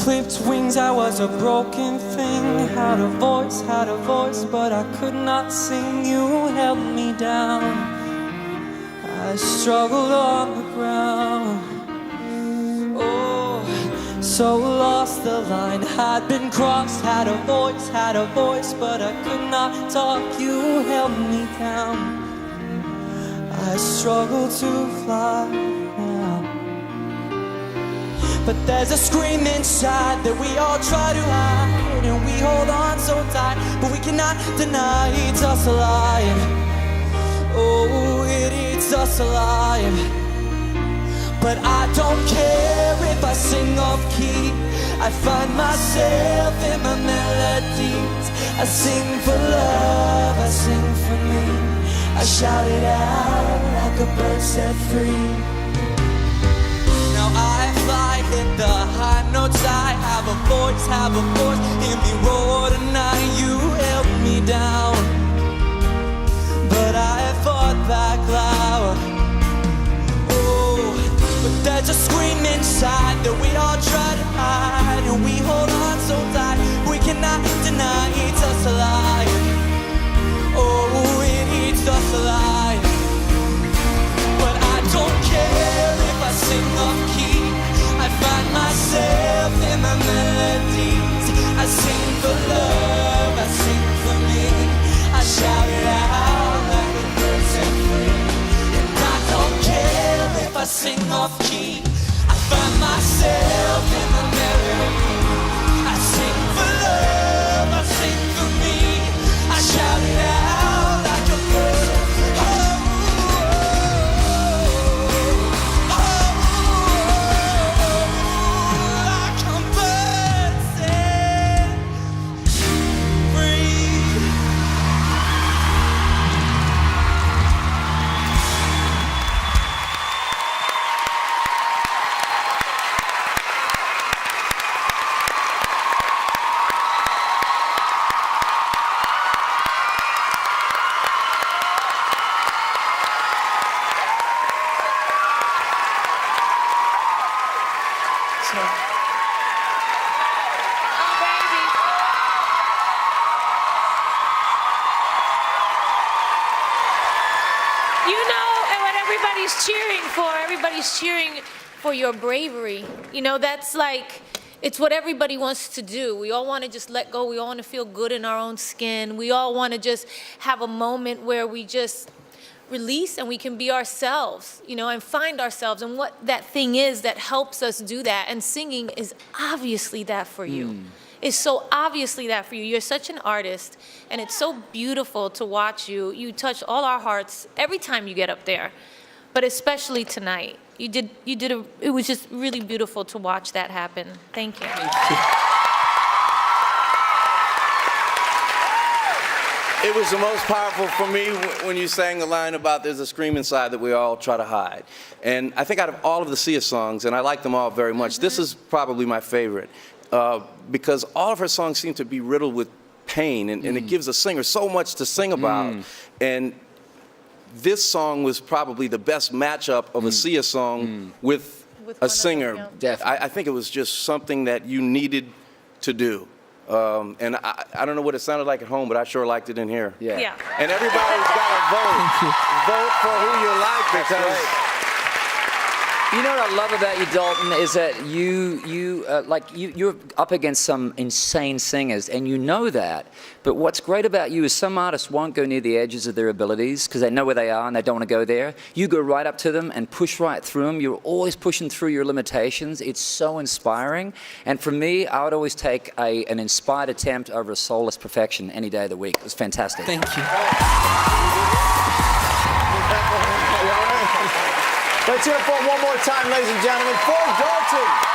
clipped wings, I was a broken thing. Had a voice, but I could not sing. You held me down, I struggled on the ground. Oh, so lost the line, had been crossed. Had a voice, but I could not talk. You held me down, I struggle to fly now. But there's a scream inside that we all try to hide, and we hold on so tight, but we cannot deny it eats us alive. Oh, it eats us alive. But I don't care if I sing off key, I find myself in my melodies. I sing for love, I sing for me, I shout it out like a bird set free. Now I fly, hit the high notes, I have a voice, hear me roar tonight. You held me down, but I fought back loud. Oh, but there's a scream inside that we all try to hide, and we hold on so tight, we cannot deny it's us alive. Oh, it eats us alive. But I don't care if I sing off key, I find myself in my melodies. I sing for love, I sing for me, I shout it out like a bird set free. And I don't care if I sing off key, I find myself in my melody. I sing for love, I sing for me, I shout it out like a bird set free. Everybody's cheering for your bravery. You know, that's like, it's what everybody wants to do. We all want to just let go. We all want to feel good in our own skin. We all want to just have a moment where we just release and we can be ourselves, you know, and find ourselves and what that thing is that helps us do that. And singing is obviously that for you. It's so obviously that for you. You're such an artist, and it's so beautiful to watch you. You touch all our hearts every time you get up there, but especially tonight. It was just really beautiful to watch that happen. Thank you. It was the most powerful for me when you sang the line about there's a scream inside that we all try to hide. And I think out of all of the Sia songs, and I like them all very much, this is probably my favorite, because all of her songs seem to be riddled with pain, and it gives a singer so much to sing about. And this song was probably the best matchup of a Sia song with a singer. I think it was just something that you needed to do. And I don't know what it sounded like at home, but I sure liked it in here. Yeah. And everybody's got to vote. Vote for who you like, because you know what I love about you, Dalton, is that you're up against some insane singers, and you know that. But what's great about you is some artists won't go near the edges of their abilities because they know where they are and they don't want to go there. You go right up to them and push right through them. You're always pushing through your limitations. It's so inspiring. And for me, I would always take an inspired attempt over a soulless perfection any day of the week. It was fantastic. Thank you. Let's hear it for one more time, ladies and gentlemen, for Dalton.